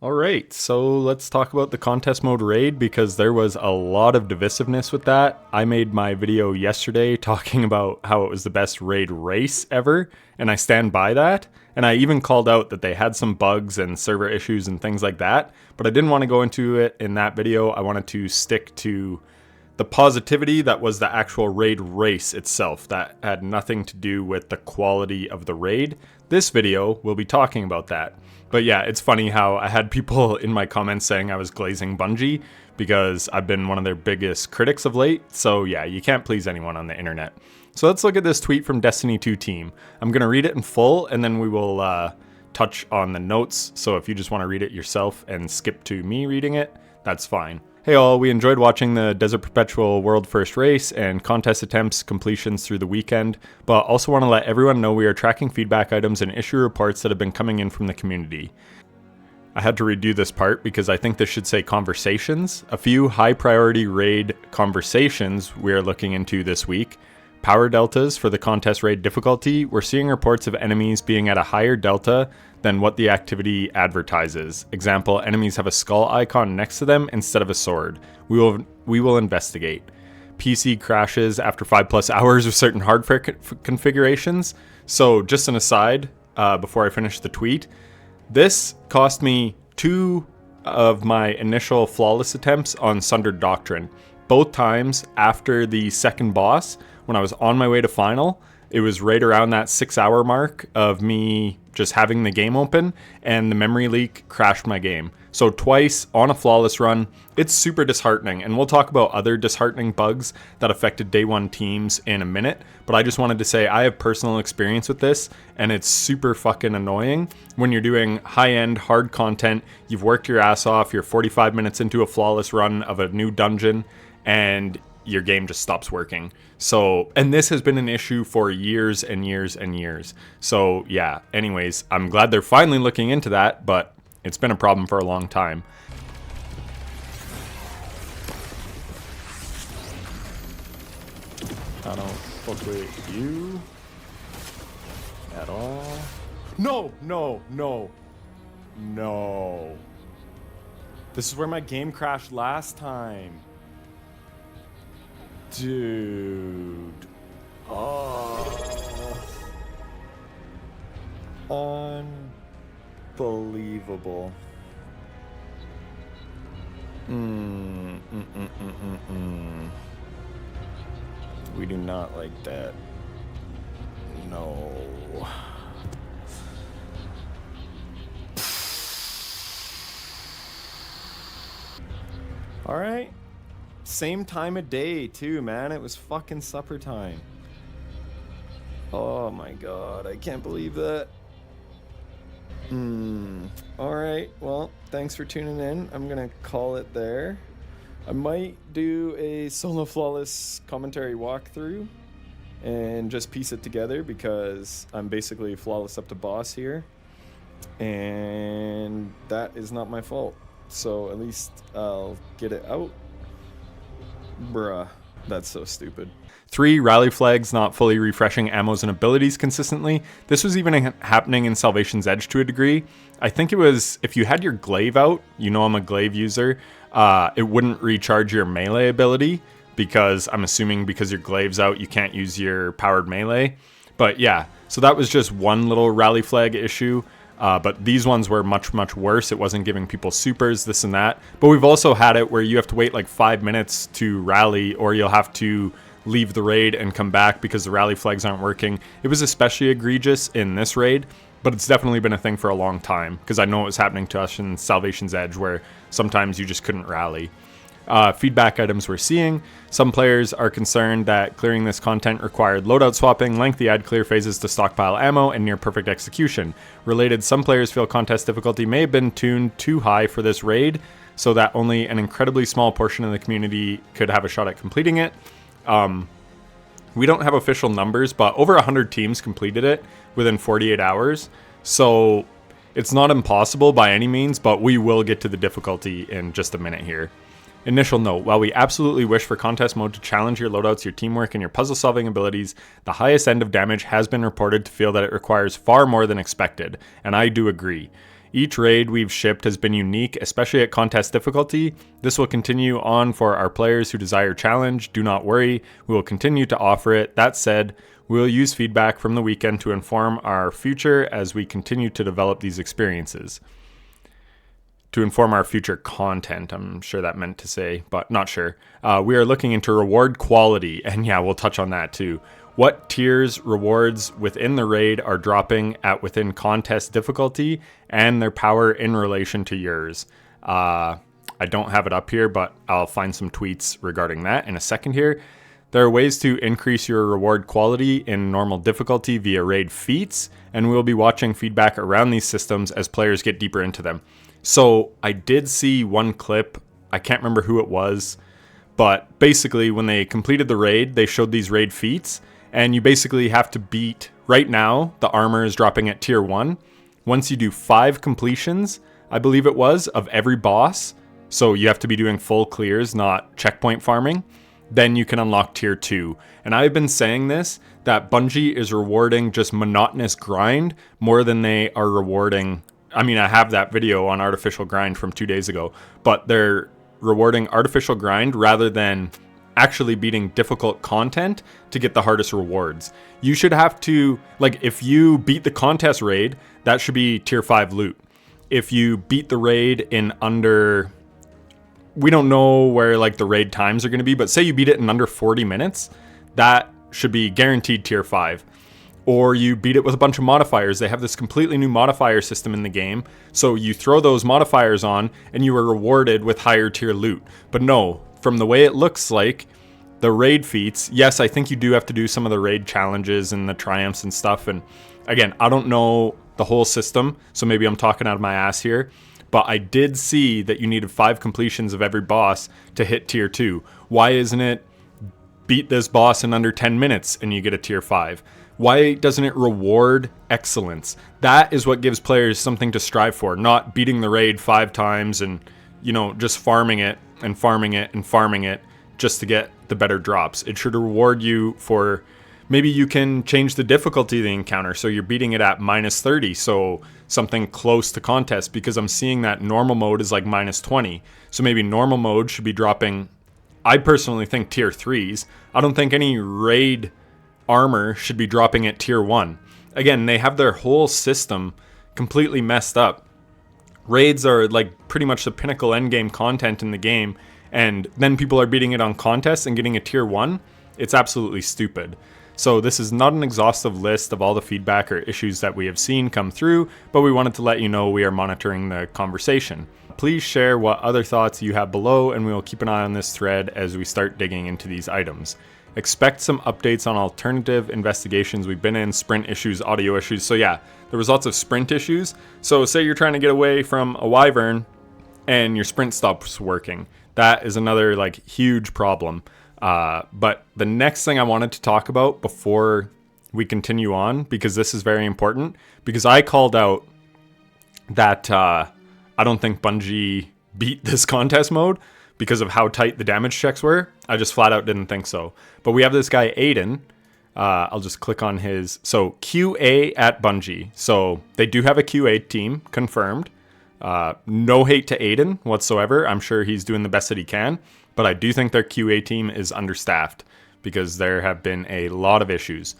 Alright, so let's talk about the contest mode raid because there was a lot of divisiveness with that. I made my video yesterday talking about how it was the best raid race ever, and I stand by that. And I even called out that they had some bugs and server issues and things like that, but I didn't want to go into it in that video. I wanted to stick to the positivity that was the actual raid race itself. That had nothing to do with the quality of the raid. This video will be talking about that. But yeah, it's funny how I had people in my comments saying I was glazing Bungie because I've been one of their biggest critics of late. So yeah, you can't please anyone on the internet. So let's look at this tweet from Destiny 2 team. I'm going to read it in full and then we will touch on the notes. So if you just want to read it yourself and skip to me reading it, that's fine. Hey all, we enjoyed watching the Desert Perpetual World First Race and contest attempts completions through the weekend, but also want to let everyone know we are tracking feedback items and issue reports that have been coming in from the community. I had to redo this part because I think this should say conversations. A few high priority raid conversations we are looking into this week. Power deltas for the contest raid difficulty. We're seeing reports of enemies being at a higher delta than what the activity advertises. Example, enemies have a skull icon next to them instead of a sword. We will investigate. PC crashes after 5+ hours of certain hardware configurations. So just an aside, before I finish the tweet, this cost me 2 of my initial flawless attempts on Sundered Doctrine. Both times after the second boss, when I was on my way to final, it was right around that 6-hour mark of me just having the game open and the memory leak crashed my game. So twice on a flawless run, it's super disheartening. And we'll talk about other disheartening bugs that affected day one teams in a minute. But I just wanted to say I have personal experience with this and it's super fucking annoying when you're doing high-end hard content. You've worked your ass off, you're 45 minutes into a flawless run of a new dungeon and your game just stops working. So, and this has been an issue for years and years and years. So yeah, anyways, I'm glad they're finally looking into that, but it's been a problem for a long time. I don't fuck with you at all. No, no, no, no. This is where my game crashed last time. Dude. Oh. Unbelievable. We do not like that. No. All right. Same time of day too, man. It was fucking supper time. Oh my god, I can't believe that. Alright, well, thanks for tuning in. I'm gonna call it there. I might do a solo flawless commentary walkthrough and just piece it together because I'm basically flawless up to boss here. And that is not my fault. So at least I'll get it out. Bruh, that's so stupid. 3 rally flags not fully refreshing ammos and abilities consistently. This was even happening in Salvation's Edge to a degree. I think it was, if you had your glaive out, you know I'm a glaive user, it wouldn't recharge your melee ability because I'm assuming because your glaive's out, you can't use your powered melee. But yeah, so that was just one little rally flag issue. But these ones were much, much worse. It wasn't giving people supers, this and that. But we've also had it where you have to wait like 5 minutes to rally, or you'll have to leave the raid and come back because the rally flags aren't working. It was especially egregious in this raid, but it's definitely been a thing for a long time because I know it was happening to us in Salvation's Edge where sometimes you just couldn't rally. Feedback items we're seeing. Some players are concerned that clearing this content required loadout swapping, lengthy ad clear phases to stockpile ammo, and near perfect execution. Related, some players feel contest difficulty may have been tuned too high for this raid, so that only an incredibly small portion of the community could have a shot at completing it. We don't have official numbers, but over 100 teams completed it within 48 hours. So it's not impossible by any means, but we will get to the difficulty in just a minute here. Initial note, while we absolutely wish for contest mode to challenge your loadouts, your teamwork, and your puzzle-solving abilities, the highest end of damage has been reported to feel that it requires far more than expected, and I do agree. Each raid we've shipped has been unique, especially at contest difficulty. This will continue on for our players who desire challenge. Do not worry, we will continue to offer it. That said, we will use feedback from the weekend to inform our future as we continue to develop these experiences. To inform our future content, I'm sure that meant to say, but not sure. We are looking into reward quality, and yeah, we'll touch on that too. What tiers rewards within the raid are dropping at within contest difficulty and their power in relation to yours. I don't have it up here, but I'll find some tweets regarding that in a second here. There are ways to increase your reward quality in normal difficulty via raid feats, and we'll be watching feedback around these systems as players get deeper into them. So I did see one clip, I can't remember who it was, but basically when they completed the raid, they showed these raid feats, and you basically have to beat, right now, the armor is dropping at tier 1. Once you do 5 completions, I believe it was, of every boss, so you have to be doing full clears, not checkpoint farming, then you can unlock tier 2. And I've been saying this, that Bungie is rewarding just monotonous grind more than they are rewarding. I mean, I have that video on artificial grind from 2 days ago, but they're rewarding artificial grind rather than actually beating difficult content to get the hardest rewards. You should have to, like, if you beat the contest raid, that should be tier 5 loot. If you beat the raid in under, we don't know where like the raid times are going to be, but say you beat it in under 40 minutes, that should be guaranteed tier 5. Or you beat it with a bunch of modifiers. They have this completely new modifier system in the game. So you throw those modifiers on and you are rewarded with higher tier loot. But no, from the way it looks like, the raid feats, yes, I think you do have to do some of the raid challenges and the triumphs and stuff. And again, I don't know the whole system, so maybe I'm talking out of my ass here. But I did see that you needed 5 completions of every boss to hit tier 2. Why isn't it beat this boss in under 10 minutes and you get a tier 5? Why doesn't it reward excellence? That is what gives players something to strive for, not beating the raid 5 times and, you know, just farming it and farming it and farming it just to get the better drops. It should reward you for, maybe you can change the difficulty of the encounter so you're beating it at -30, so something close to contest, because I'm seeing that normal mode is like -20. So maybe normal mode should be dropping, I personally think, tier 3s. I don't think any raid armor should be dropping at tier 1. Again, they have their whole system completely messed up. Raids are like pretty much the pinnacle endgame content in the game, and then people are beating it on contests and getting a tier 1. It's absolutely stupid. So this is not an exhaustive list of all the feedback or issues that we have seen come through, but we wanted to let you know we are monitoring the conversation. Please share what other thoughts you have below, and we will keep an eye on this thread as we start digging into these items. Expect some updates on alternative investigations we've been in, sprint issues, audio issues. So yeah, there was lots of sprint issues. So say you're trying to get away from a wyvern and your sprint stops working. That is another like huge problem. But the next thing I wanted to talk about before we continue on, because this is very important, because I called out that I don't think Bungie beat this contest mode because of how tight the damage checks were. I just flat out didn't think so. But we have this guy, Aiden. I'll just click on his. So QA at Bungie. So they do have a QA team, confirmed. No hate to Aiden whatsoever. I'm sure he's doing the best that he can. But I do think their QA team is understaffed because there have been a lot of issues.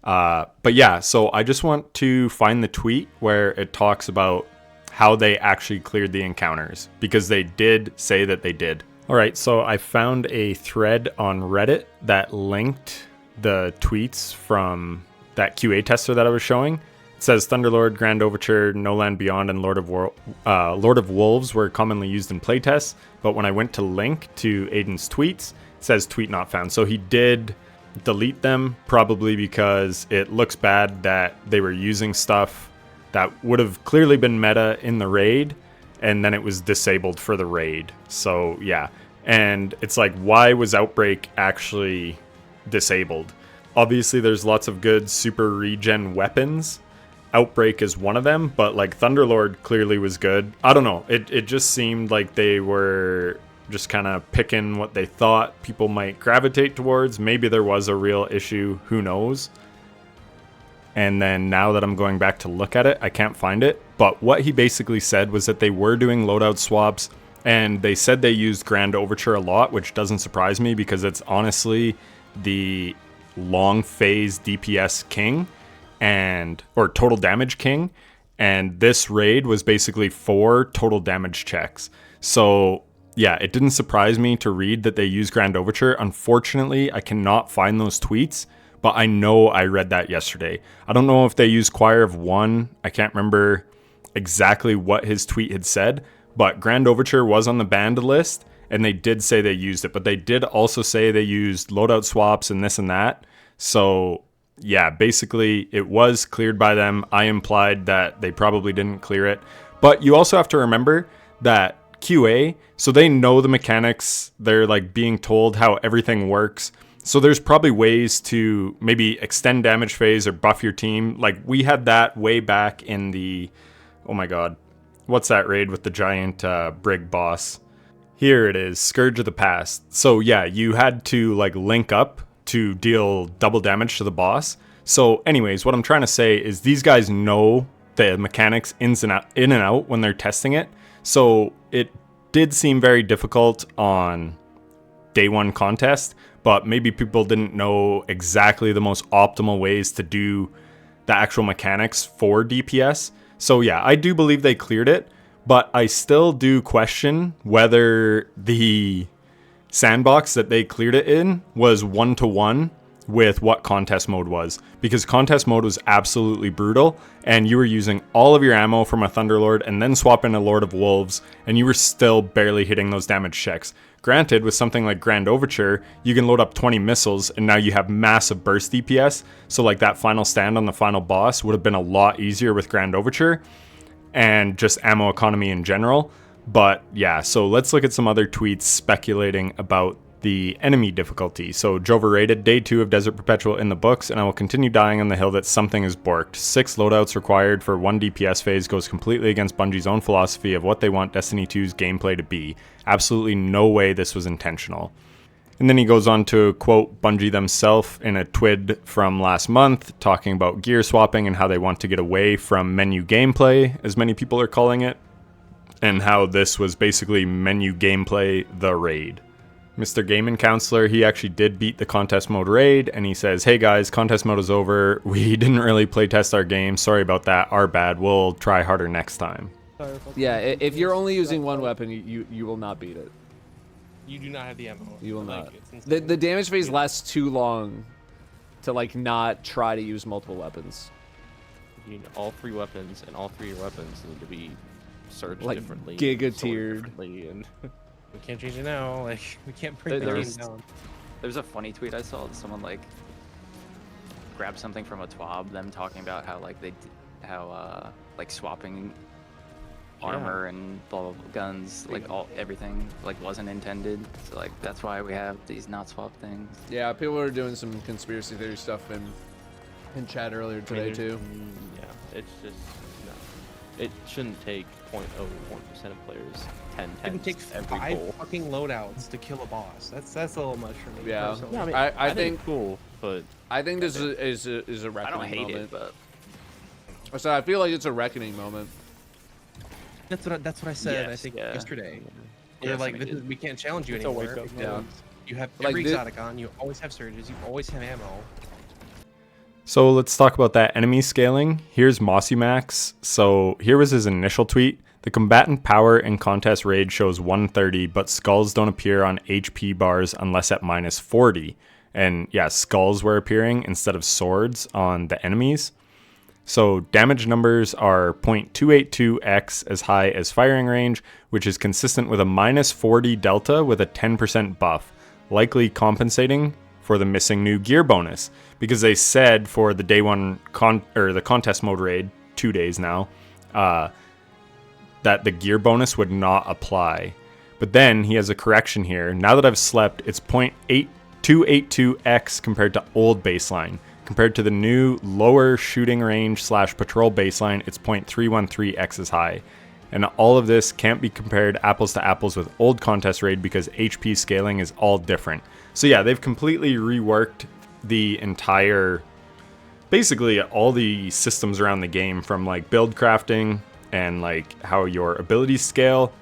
But yeah, so I just want to find the tweet where it talks about how they actually cleared the encounters, because they did say that they did. All right, so I found a thread on Reddit that linked the tweets from that QA tester that I was showing. It says Thunderlord, Grand Overture, No Land Beyond, and Lord of Wolves were commonly used in playtests, but when I went to link to Aiden's tweets, it says tweet not found. So he did delete them, probably because it looks bad that they were using stuff that would have clearly been meta in the raid, and then it was disabled for the raid. So yeah, and it's like, why was Outbreak actually disabled? Obviously there's lots of good super regen weapons. Outbreak is one of them, but like Thunderlord clearly was good. I don't know, it just seemed like they were just kind of picking what they thought people might gravitate towards. Maybe there was a real issue, who knows? And then now that I'm going back to look at it, I can't find it. But what he basically said was that they were doing loadout swaps, and they said they used Grand Overture a lot, which doesn't surprise me because it's honestly the long phase DPS king or total damage king. And this raid was basically 4 total damage checks. So yeah, it didn't surprise me to read that they use Grand Overture. Unfortunately, I cannot find those tweets, but I know I read that yesterday. I don't know if they use Choir of One. I can't remember exactly what his tweet had said, but Grand Overture was on the banned list, and they did say they used it, but they did also say they used loadout swaps and this and that. So yeah, basically it was cleared by them. I implied that they probably didn't clear it, but you also have to remember that QA, so they know the mechanics. They're like being told how everything works. So there's probably ways to maybe extend damage phase or buff your team. Like we had that way back in the, oh my god, what's that raid with the giant brig boss? Here it is, Scourge of the Past. So yeah, you had to like link up to deal double damage to the boss. So anyways, what I'm trying to say is these guys know the mechanics in and out when they're testing it. So it did seem very difficult on day one contest, but maybe people didn't know exactly the most optimal ways to do the actual mechanics for DPS. So yeah, I do believe they cleared it, but I still do question whether the sandbox that they cleared it in was 1-to-1 with what contest mode was, because contest mode was absolutely brutal, and you were using all of your ammo from a Thunderlord and then swap in a Lord of Wolves, and you were still barely hitting those damage checks. Granted, with something like Grand Overture, you can load up 20 missiles, and now you have massive burst DPS, so like that final stand on the final boss would have been a lot easier with Grand Overture, and just ammo economy in general. But yeah, so let's look at some other tweets speculating about the enemy difficulty. So Jover rated day 2 of Desert Perpetual in the books, and I will continue dying on the hill that something is borked. 6 loadouts required for 1 DPS phase goes completely against Bungie's own philosophy of what they want Destiny 2's gameplay to be. Absolutely no way this was intentional. And then he goes on to quote Bungie themselves in a twid from last month, talking about gear swapping and how they want to get away from menu gameplay, as many people are calling it, and how this was basically menu gameplay the raid. Mr. Gaming Counselor, he actually did beat the contest mode raid, and he says, hey guys, contest mode is over. We didn't really playtest our game. Sorry about that. Our bad. We'll try harder next time. Yeah, if you're only using one weapon, you will not beat it. You do not have the ammo. You will not. The damage phase lasts too long to like not try to use multiple weapons. You need all 3 weapons, and all 3 of your weapons need to be surged like differently. Giga tiered. And we can't change it now. Like we can't bring the game down. There's a funny tweet I saw that someone like grabbed something from a TWAB, them talking about how like like swapping armor and blah, blah, blah guns, like everything like wasn't intended. So like that's why we have these not swap things. Yeah, people were doing some conspiracy theory stuff in chat earlier today too. Yeah, it's just no. It shouldn't take 0.01% of players 10 It take every 5 goal. fucking loadouts to kill a boss. That's a little much for me. Yeah, personally. Yeah, I mean, I think think cool, but I think this is a I reckoning don't hate moment. it, but So I feel like it's a reckoning moment. That's what I said. I Yes, think yeah. yesterday. Yeah, They're like, something this is, we can't challenge you It's a anymore. wake-up because call. You have Like every this- exotic on. You always have surges. You always have ammo. So let's talk about that enemy scaling. Here's Mossy Max. So here was his initial tweet. The combatant power in contest raid shows 130, but skulls don't appear on HP bars unless at minus 40. And yeah, skulls were appearing instead of swords on the enemies. So damage numbers are 0.282x as high as firing range, which is consistent with a minus 40 delta with a 10% buff, likely compensating for the missing new gear bonus. Because they said for the day one the contest mode raid, 2 days now, that the gear bonus would not apply. But then he has a correction here. Now that I've slept, it's 0.282x compared to old baseline. Compared to the new lower shooting range / patrol baseline, it's 0.313x as high. And all of this can't be compared apples to apples with old contest raid because HP scaling is all different. So yeah, they've completely reworked the entire, basically all the systems around the game, from like build crafting and like how your abilities scale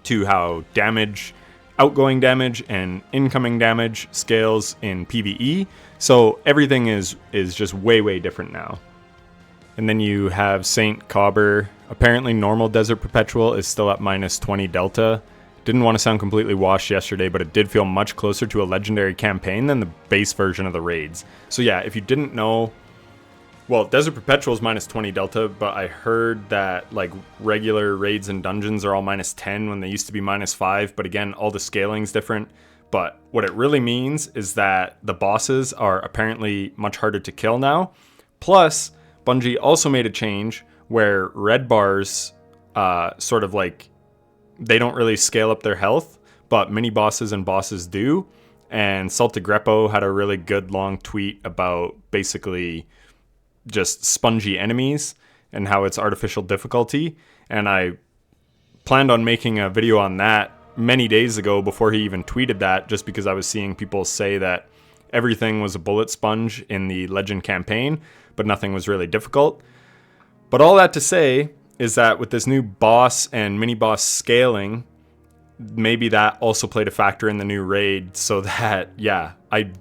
to how damage, outgoing damage and incoming damage scales in PvE. So everything is just way different now. And then you have Saint Cobber. Apparently normal Desert Perpetual is still at -20 Delta. Didn't want to sound completely washed yesterday, but it did feel much closer to a legendary campaign than the base version of the raids. So yeah, if you didn't know, well, Desert Perpetual is -20 Delta, but I heard that like regular raids and dungeons are all -10 when they used to be -5. But again, all the scaling's different. But what it really means is that the bosses are apparently much harder to kill now. Plus, Bungie also made a change where red bars sort of like, they don't really scale up their health, but mini bosses and bosses do. And Salta Greppo had a really good long tweet about basically just spongy enemies and how it's artificial difficulty. And I planned on making a video on that many days ago before he even tweeted that, just because I was seeing people say that everything was a bullet sponge in the Legend campaign, but nothing was really difficult. But all that to say is that with this new boss and mini boss scaling, maybe that also played a factor in the new raid, so that, yeah, I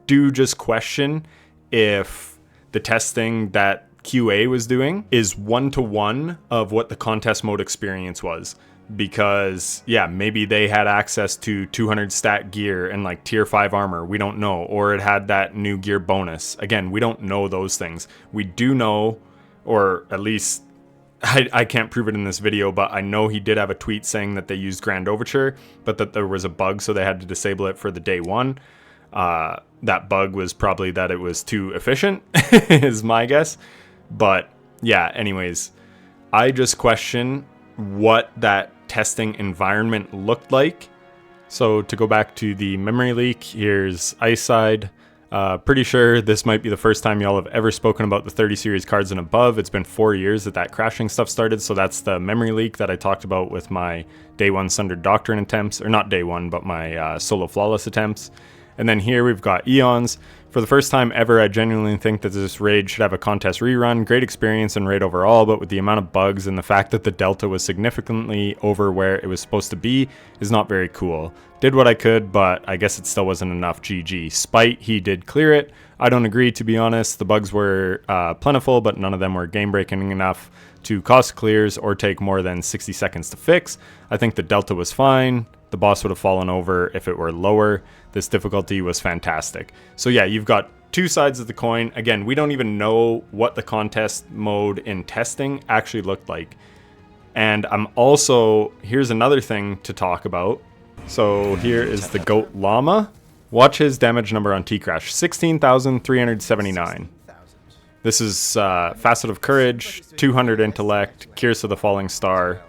do just question if the testing that QA was doing is 1-to-1 of what the contest mode experience was. Because, yeah, maybe they had access to 200 stat gear and like tier 5 armor, we don't know. Or it had that new gear bonus. Again, we don't know those things. We do know, or at least I can't prove it in this video, but I know he did have a tweet saying that they used Grand Overture, but that there was a bug, so they had to disable it for the day one. That bug was probably that it was too efficient, is my guess. But yeah, anyways, I just question what that testing environment looked like. So to go back to the memory leak, here's Ice Side. Pretty sure this might be the first time y'all have ever spoken about the 30 series cards and above. It's been 4 years that crashing stuff started, so that's the memory leak that I talked about with my day one Sundered Doctrine attempts, or not day one, but my solo flawless attempts. And then here we've got Eons. For the first time ever, I genuinely think that this raid should have a contest rerun. Great experience and raid overall, but with the amount of bugs and the fact that the delta was significantly over where it was supposed to be is not very cool. Did what I could, but I guess it still wasn't enough. GG. Spite, he did clear it. I don't agree, to be honest. The bugs were plentiful, but none of them were game-breaking enough to cost clears or take more than 60 seconds to fix. I think the delta was fine. The boss would have fallen over if it were lower. This difficulty was fantastic. So yeah, you've got two sides of the coin. Again, we don't even know what the contest mode in testing actually looked like. And I'm also, here's another thing to talk about. So here is the Goat Llama. Watch his damage number on T-Crash, 16,379. This is Facet of Courage, 200 Intellect, Curse of the Falling Star.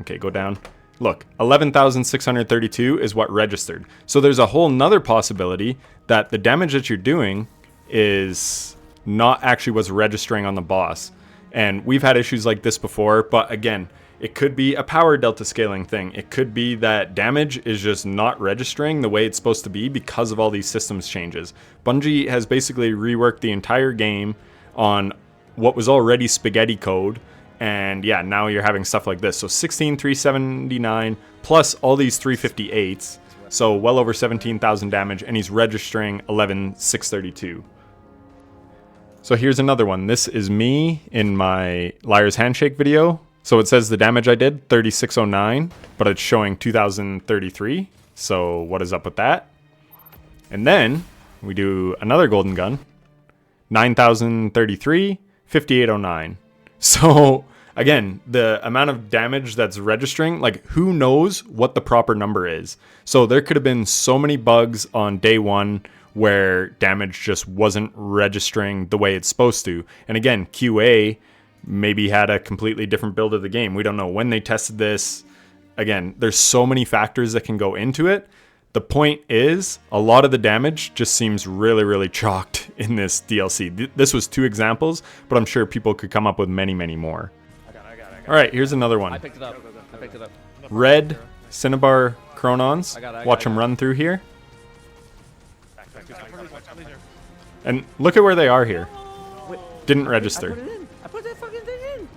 Okay, go down. Look, 11,632 is what registered. So there's a whole nother possibility that the damage that you're doing is not actually what's registering on the boss. And we've had issues like this before, but again, it could be a power delta scaling thing. It could be that damage is just not registering the way it's supposed to be because of all these systems changes. Bungie has basically reworked the entire game on what was already spaghetti code. And yeah, now you're having stuff like this. So 16,379 plus all these 358s. So well over 17,000 damage, and he's registering 11,632. So here's another one. This is me in my Liar's Handshake video. So it says the damage I did, 3,609, but it's showing 2,033. So what is up with that? And then we do another golden gun, 9,033, 5,809. So again, the amount of damage that's registering, like who knows what the proper number is. So there could have been so many bugs on day one where damage just wasn't registering the way it's supposed to. And again, QA maybe had a completely different build of the game. We don't know when they tested this. Again, there's so many factors that can go into it. The point is, a lot of the damage just seems really, really chalked in this DLC. This was 2 examples, but I'm sure people could come up with many, many more. All right, here's another one. I picked it up. Red Cinnabar Chronons. Watch them run through here. And look at where they are here. Didn't register. I put that fucking thing in.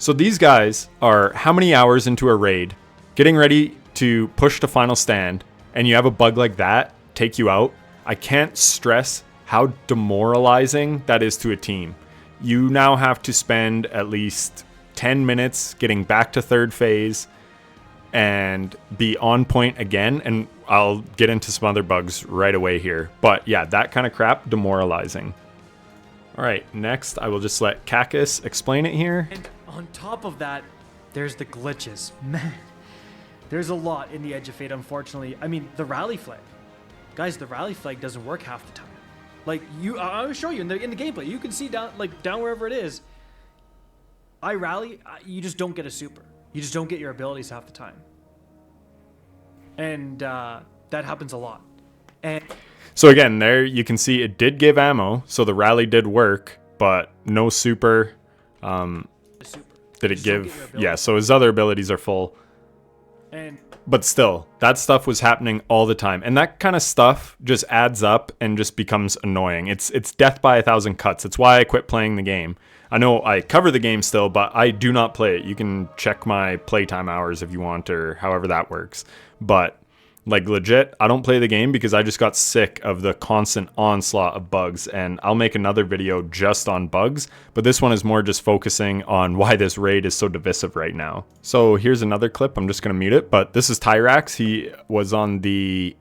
So these guys are how many hours into a raid, getting ready to push to final stand, and you have a bug like that take you out. I can't stress how demoralizing that is to a team. You now have to spend at least 10 minutes getting back to third phase and be on point again. And I'll get into some other bugs right away here. But yeah, that kind of crap, demoralizing. All right, next I will just let Kakis explain it here. And on top of that, there's the glitches. Man, there's a lot in the Edge of Fate, unfortunately. I mean, the rally flag. Guys, the rally flag doesn't work half the time. Like, I'll show you in the gameplay. You can see down wherever it is. I rally, you just don't get a super. You just don't get your abilities half the time. And that happens a lot. And so again, there you can see it did give ammo, so the rally did work, but no super. Did it give? Yeah, so his other abilities are full. But still, that stuff was happening all the time. And that kind of stuff just adds up and just becomes annoying. It's death by 1,000 cuts. It's why I quit playing the game. I know I cover the game still, but I do not play it. You can check my playtime hours if you want, or however that works. But like legit, I don't play the game because I just got sick of the constant onslaught of bugs, and I'll make another video just on bugs, but this one is more just focusing on why this raid is so divisive right now. So here's another clip. I'm just going to mute it, but this is Tyrax. He was on the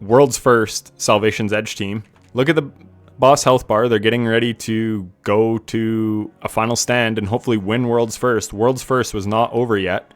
world's first Salvation's Edge team. Look at the boss health bar. They're getting ready to go to a final stand and hopefully win world's first. World's first was not over yet.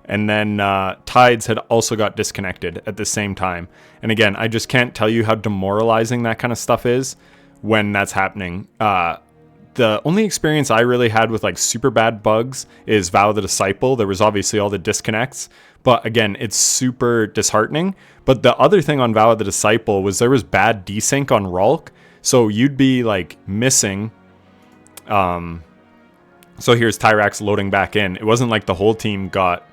And then Tides had also got disconnected at the same time. And again, I just can't tell you how demoralizing that kind of stuff is when that's happening. The only experience I really had with like super bad bugs is Vow of the Disciple. There was obviously all the disconnects. But again, it's super disheartening. But the other thing on Vow of the Disciple was there was bad desync on Ralk. So you'd be like missing... So here's Tyrax loading back in. It wasn't like the whole team got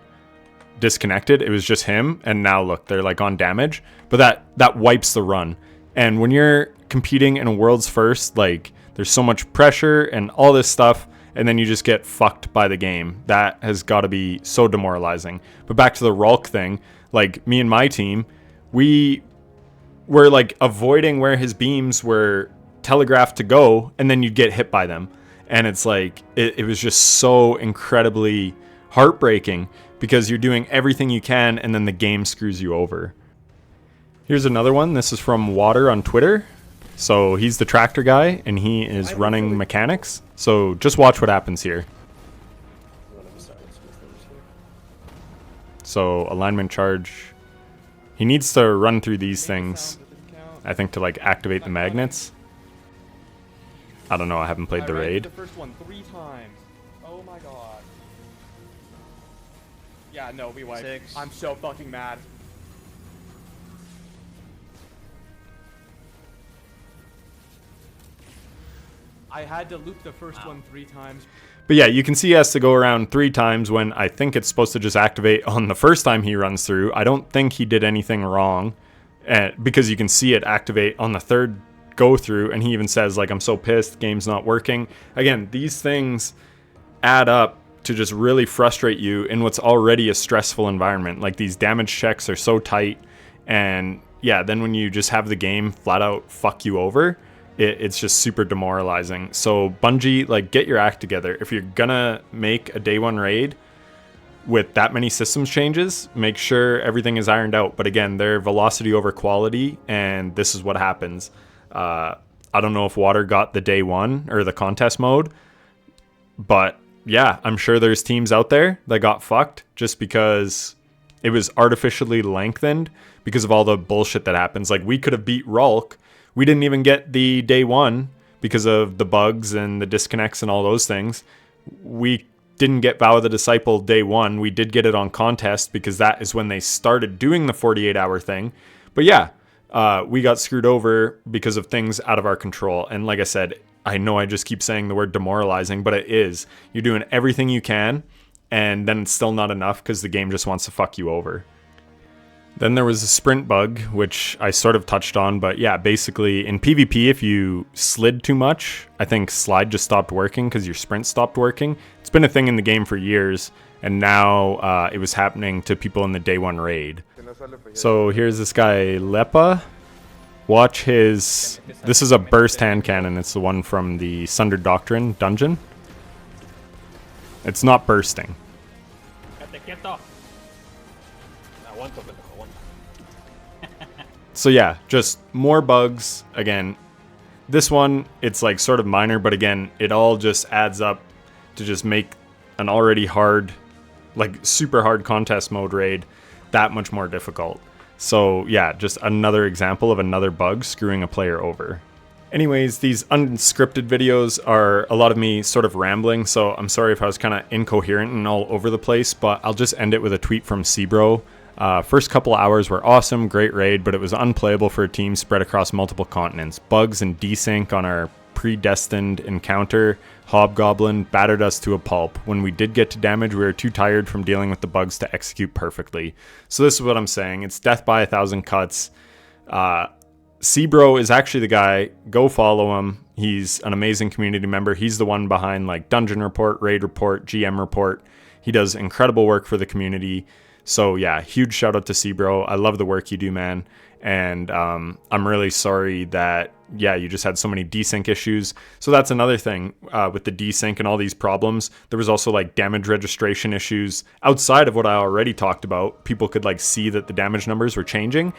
disconnected, it was just him, and now look, they're like on damage, but that wipes the run. And when you're competing in a world's first, like there's so much pressure and all this stuff, and then you just get fucked by the game. That has got to be so demoralizing. But back to the Ralk thing, like me and my team, we were like avoiding where his beams were telegraphed to go, and then you'd get hit by them. And it's like it was just so incredibly heartbreaking because you're doing everything you can and then the game screws you over. Here's another one. This is from Water on Twitter. So he's the tractor guy and he is running mechanics. So just watch what happens here. So alignment charge. He needs to run through these things, I think, to like activate the magnets. I don't know, I haven't played the raid. The first one 3 times. Oh my god. Yeah, no, we wiped. 6. I'm so fucking mad. I had to loop the first one 3 times. But yeah, you can see he has to go around 3 times when I think it's supposed to just activate on the first time he runs through. I don't think he did anything wrong, because you can see it activate on the 3rd go through, and he even says like, I'm so pissed, game's not working. Again, these things add up to just really frustrate you in what's already a stressful environment. Like these damage checks are so tight, and yeah, then when you just have the game flat out fuck you over, it's just super demoralizing. So Bungie, like, get your act together. If you're gonna make a day 1 raid with that many systems changes, make sure everything is ironed out. But again, they're velocity over quality, and this is what happens. I don't know if Water got the day 1 or the contest mode, but yeah, I'm sure there's teams out there that got fucked just because it was artificially lengthened because of all the bullshit that happens. Like, we could have beat Ralk. We didn't even get the day 1 because of the bugs and the disconnects and all those things. We didn't get Vow of the Disciple day 1. We did get it on contest because that is when they started doing the 48-hour thing. But yeah, we got screwed over because of things out of our control. And like I said, I know I just keep saying the word demoralizing, but it is. You're doing everything you can, and then it's still not enough because the game just wants to fuck you over. Then there was a sprint bug, which I sort of touched on, but yeah, basically in PvP, if you slid too much, I think slide just stopped working because your sprint stopped working. It's been a thing in the game for years, and now it was happening to people in the day 1 raid. So here's this guy, Lepa. Watch his... This is a burst hand cannon. It's the one from the Sundered Doctrine dungeon. It's not bursting. So yeah, just more bugs. Again, this one, it's like sort of minor, but again, it all just adds up to just make an already hard, like super hard contest mode raid that much more difficult. So yeah, just another example of another bug screwing a player over. Anyways, these unscripted videos are a lot of me sort of rambling, so I'm sorry if I was kind of incoherent and all over the place, but I'll just end it with a tweet from CBRO. First couple hours were awesome, great raid, but it was unplayable for a team spread across multiple continents. Bugs and desync on our predestined encounter, Hobgoblin, battered us to a pulp. When we did get to damage, we were too tired from dealing with the bugs to execute perfectly. So this is what I'm saying. It's death by 1,000 cuts. CBRO is actually the guy. Go follow him. He's an amazing community member. He's the one behind like Dungeon Report, Raid Report, GM Report. He does incredible work for the community. So yeah, huge shout out to CBRO. I love the work you do, man. And I'm really sorry that, yeah, you just had so many desync issues. So that's another thing with the desync and all these problems. There was also like damage registration issues outside of what I already talked about. People could like see that the damage numbers were changing,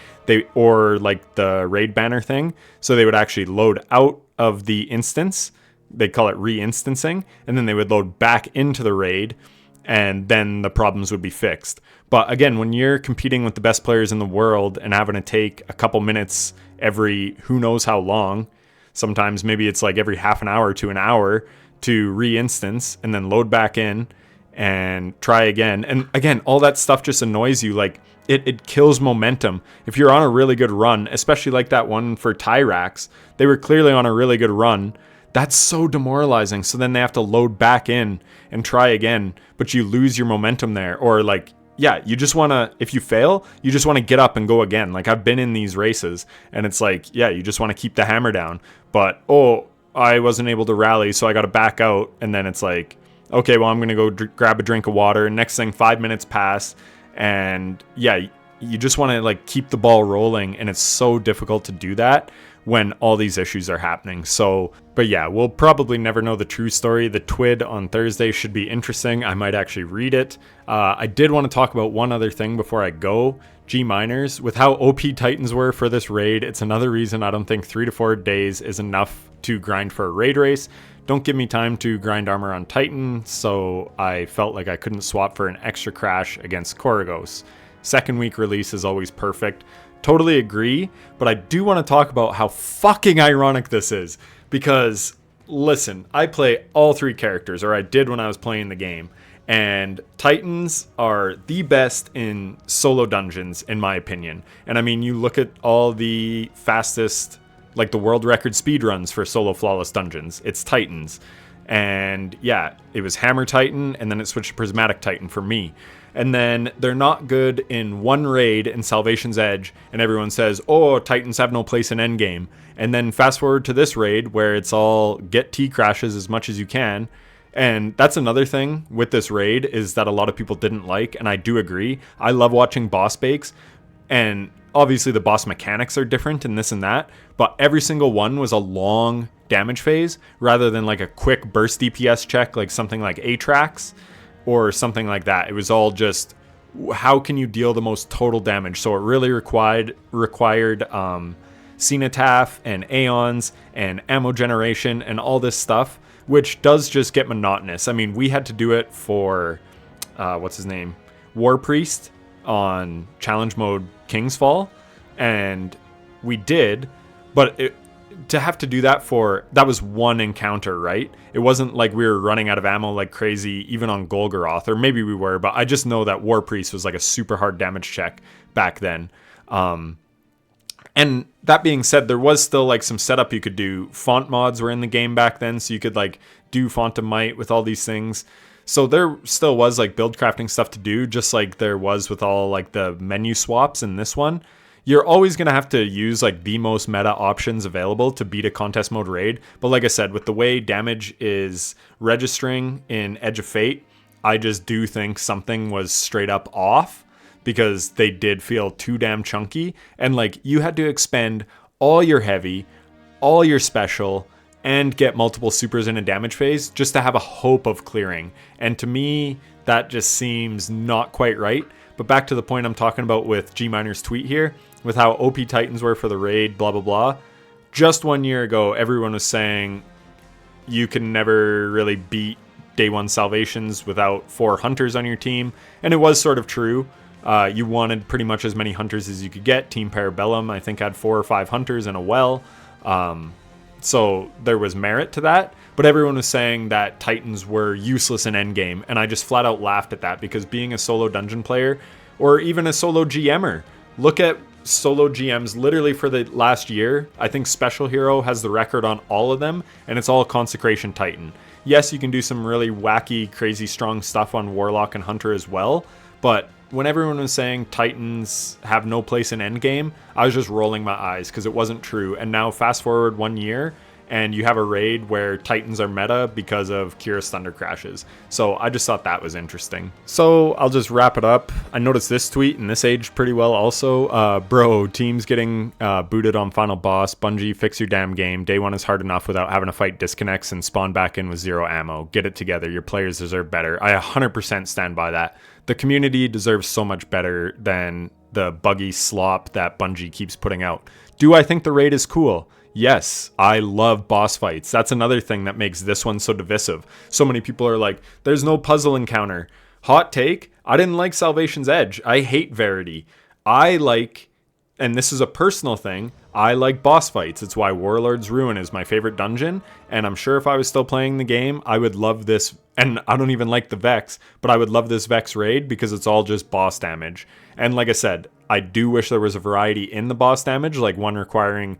or like the raid banner thing. So they would actually load out of the instance. They call it re-instancing, and then they would load back into the raid, and then the problems would be fixed. But again, when you're competing with the best players in the world and having to take a couple minutes every who knows how long, sometimes maybe it's like every half an hour to an hour to re-instance and then load back in and try again. And again, all that stuff just annoys you. Like it kills momentum. If you're on a really good run, especially like that one for Tyrax, they were clearly on a really good run. That's so demoralizing. So then they have to load back in and try again, but you lose your momentum there. Or like, yeah, you just want to, if you fail, you just want to get up and go again. Like I've been in these races and it's like, yeah, you just want to keep the hammer down, but, oh, I wasn't able to rally, so I got to back out. And then it's like, okay, well, I'm going to go grab a drink of water. And next thing, 5 minutes pass. And yeah, you just want to like keep the ball rolling. And it's so difficult to do that when all these issues are happening. So, but yeah, we'll probably never know the true story. The TWID on Thursday should be interesting. I might actually read it. I did want to talk about one other thing before I go. G miners, with how OP Titans were for this raid, it's another reason I don't think 3 to 4 days is enough to grind for a raid race. Don't give me time to grind armor on Titan, so I felt like I couldn't swap for an extra crash against Koragos. Second week release is always perfect. Totally agree, but I do want to talk about how fucking ironic this is. Because, listen, I play all 3 characters, or I did when I was playing the game. And Titans are the best in solo dungeons, in my opinion. And I mean, you look at all the fastest, like the world record speedruns for solo flawless dungeons. It's Titans. And yeah, it was Hammer Titan, and then it switched to Prismatic Titan for me. And then they're not good in one raid in Salvation's Edge, and everyone says, oh, Titans have no place in endgame. And then fast forward to this raid where it's all get T crashes as much as you can. And that's another thing with this raid is that a lot of people didn't like, and I do agree. I love watching boss bakes, and obviously the boss mechanics are different and this and that, but every single one was a long damage phase rather than like a quick burst DPS check like something like Atrax or something like that. It was all just how can you deal the most total damage. So it really required Cenotaph and Aeons and ammo generation and all this stuff, which does just get monotonous. I mean, we had to do it for what's his name, War Priest on challenge mode King's Fall, and we did, but to have to do that that was one encounter, right? It wasn't like we were running out of ammo like crazy even on Golgoroth, or maybe we were, but I just know that War Priest was like a super hard damage check back then. And that being said, there was still like some setup you could do. Font mods were in the game back then, so you could like do Font of Might with all these things. So there still was like build crafting stuff to do, just like there was with all like the menu swaps in this one. You're always going to have to use like the most meta options available to beat a contest mode raid. But like I said, with the way damage is registering in Edge of Fate, I just do think something was straight up off because they did feel too damn chunky. And like you had to expend all your heavy, all your special, and get multiple supers in a damage phase just to have a hope of clearing. And to me, that just seems not quite right. But back to the point I'm talking about with G Miner's tweet here, with how OP Titans were for the raid, blah, blah, blah. Just 1 year ago, everyone was saying you can never really beat day one salvations without 4 hunters on your team. And it was sort of true. You wanted pretty much as many hunters as you could get. Team Parabellum, I think, had 4 or 5 hunters and a well. So there was merit to that. But everyone was saying that Titans were useless in endgame. And I just flat out laughed at that because being a solo dungeon player or even a solo GMer, look at solo GMs literally for the last year. I think Special Hero has the record on all of them, and it's all Consecration Titan. Yes, you can do some really wacky, crazy, strong stuff on Warlock and Hunter as well, but when everyone was saying Titans have no place in endgame, I was just rolling my eyes because it wasn't true. And now fast forward 1 year, and you have a raid where Titans are meta because of Kira's Thunder Crashes. So I just thought that was interesting. So I'll just wrap it up. I noticed this tweet, and this aged pretty well also. Bro, teams getting booted on Final Boss. Bungie, fix your damn game. Day one is hard enough without having to fight disconnects and spawn back in with 0 ammo. Get it together. Your players deserve better. I 100% stand by that. The community deserves so much better than the buggy slop that Bungie keeps putting out. Do I think the raid is cool? Yes, I love boss fights. That's another thing that makes this one so divisive. So many people are like, there's no puzzle encounter. Hot take, I didn't like Salvation's Edge. I hate Verity. I like, and this is a personal thing, I like boss fights. It's why Warlord's Ruin is my favorite dungeon. And I'm sure if I was still playing the game, I would love this. And I don't even like the Vex, but I would love this Vex raid because it's all just boss damage. And like I said, I do wish there was a variety in the boss damage, like one requiring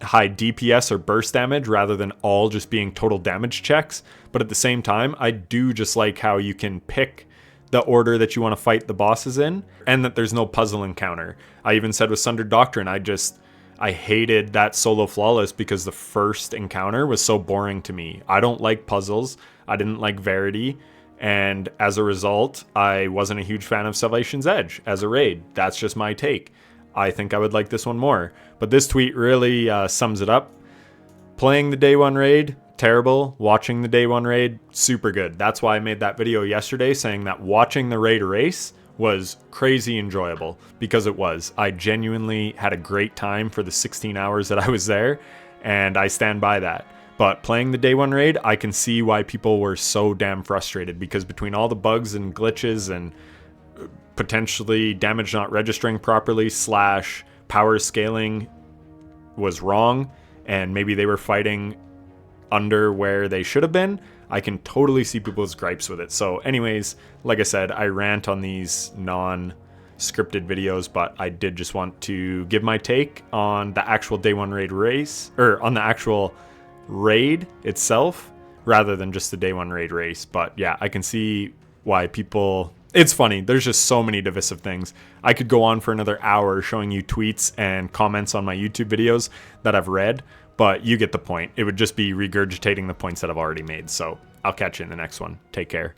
high DPS or burst damage rather than all just being total damage checks. But at the same time, I do just like how you can pick the order that you want to fight the bosses in and that there's no puzzle encounter. I even said with Sundered Doctrine, I hated that solo flawless because the first encounter was so boring to me. I don't like puzzles. I didn't like Verity. And as a result, I wasn't a huge fan of Salvation's Edge as a raid. That's just my take. I think I would like this one more. But this tweet really sums it up. Playing the day one raid, terrible. Watching the day one raid, super good. That's why I made that video yesterday saying that watching the raid race was crazy enjoyable, because it was. I genuinely had a great time for the 16 hours that I was there, and I stand by that. But playing the day one raid, I can see why people were so damn frustrated, because between all the bugs and glitches and potentially damage not registering properly / power scaling was wrong, and maybe they were fighting under where they should have been, I can totally see people's gripes with it. So anyways, like I said, I rant on these non-scripted videos, but I did just want to give my take on the actual day one raid race, or on the actual raid itself, rather than just the day one raid race. But yeah, I can see why people... It's funny, there's just so many divisive things. I could go on for another hour showing you tweets and comments on my YouTube videos that I've read, but you get the point. It would just be regurgitating the points that I've already made. So I'll catch you in the next one. Take care.